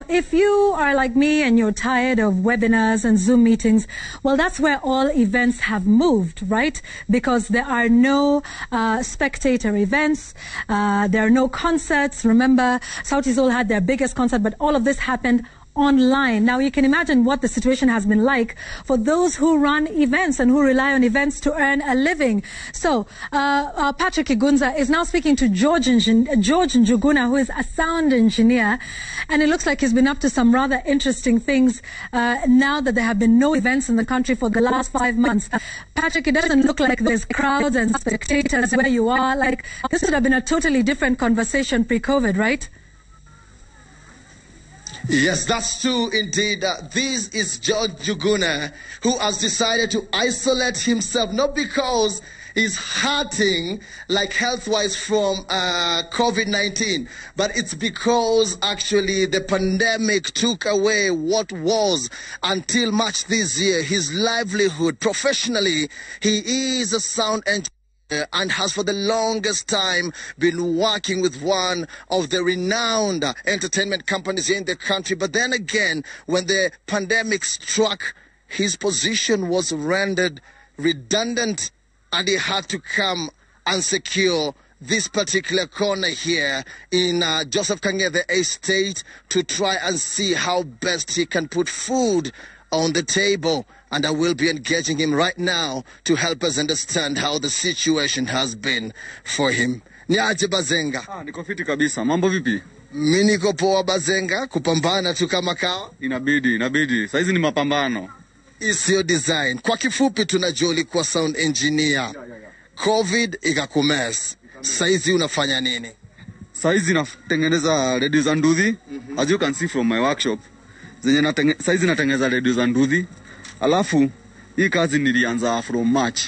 If you are like me and you're tired of webinars and Zoom meetings, well, that's where all events have moved, right? Because there are no spectator events, there are no concerts. Remember, Sauti Sol had their biggest concert, but all of this happened online. Now you can imagine what the situation has been like for those who run events and who rely on events to earn a living. So Patrick Igunza is now speaking to George Njuguna, who is a sound engineer, and it looks like he's been up to some rather interesting things now that there have been no events in the country for the last 5 months. Patrick, it doesn't look like there's crowds and spectators where you are. Like, this would have been a totally different conversation pre-COVID, right? Yes, that's true indeed. This is George Njuguna, who has decided to isolate himself, not because he's hurting, like health-wise from COVID-19, but it's because actually the pandemic took away what was, until March this year, his livelihood. Professionally, he is a sound engineer and has for the longest time been working with one of the renowned entertainment companies in the country. But then again, when the pandemic struck, his position was rendered redundant and he had to come and secure this particular corner here in Joseph Kang'ethe Estate to try and see how best he can put food on the table. And I will be engaging him right now to help us understand how the situation has been for him. Niaje Bazenga? Niko fiti kabisa. Mambo vipi? Mimi niko poa Bazenga, kupambana tu kama kawa. Inabidi. Saizi ni mapambano. Isiyo design. Kwa kifupi tunajua ulikuwa sound engineer. COVID ikakumes. Saizi unafanya nini? Saizi natengeneza radio za nduthi. As you can see from my workshop. Saizi natengeneza radio za nduthi. Alafu hii kazi nilianza from March.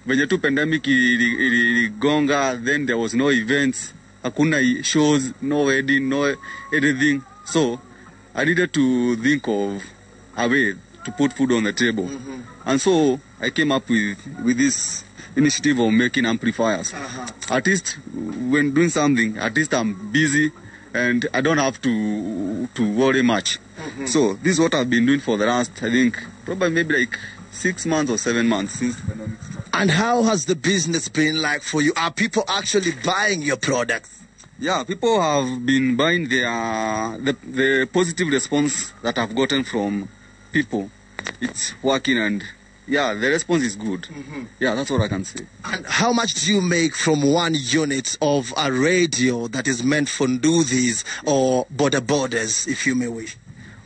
Venye tu pandemic iligonga, then there was no events, hakuna shows, no wedding, no anything. So I needed to think of a way to put food on the table. And so I came up with this initiative of making amplifiers. At least when doing something, at least I'm busy and I don't have to worry much. So this is what I've been doing for the last, I think, probably maybe like 6 months or 7 months since the pandemic started. And how has the business been like for you? Are people actually buying your products? Yeah, people have been buying the positive response that I've gotten from people. It's working and yeah, the response is good. Yeah, that's what I can say. And how much do you make from one unit of a radio that is meant for nduthis or border borders, if you may wish?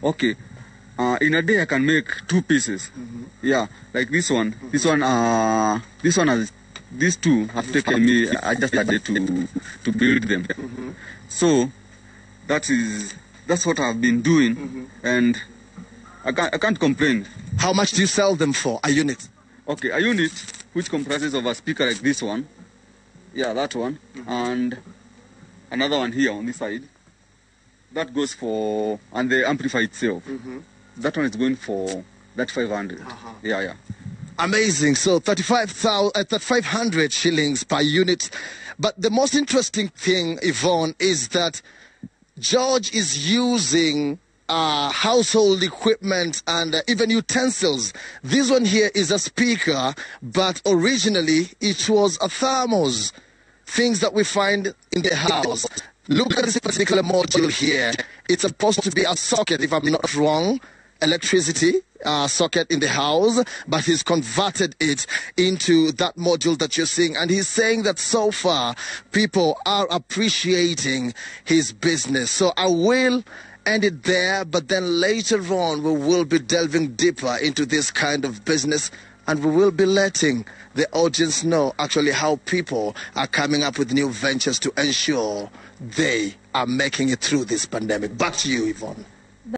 Okay. In a day I can make 2 pieces. Yeah, like this one. This one has, these two have taken me just a day to build them. So that's what I've been doing, and I can't complain. How much do you sell them for, a unit? Okay, a unit which comprises of a speaker like this one. Yeah, that one. And another one here on this side. That goes for, and the amplifier itself. That one is going for that 500. Yeah. Amazing. So 500 shillings per unit. But the most interesting thing, Yvonne, is that George is using household equipment and even utensils. This one here is a speaker, but originally it was a thermos. Things that we find in the house. Look at this particular module here. It's supposed to be a socket, if I'm not wrong, electricity socket in the house, but he's converted it into that module that you're seeing. And he's saying that so far, people are appreciating his business. So I will end it there, but then later on, we will be delving deeper into this kind of business, and we will be letting the audience know actually how people are coming up with new ventures to ensure they are making it through this pandemic. Back to you, Yvonne.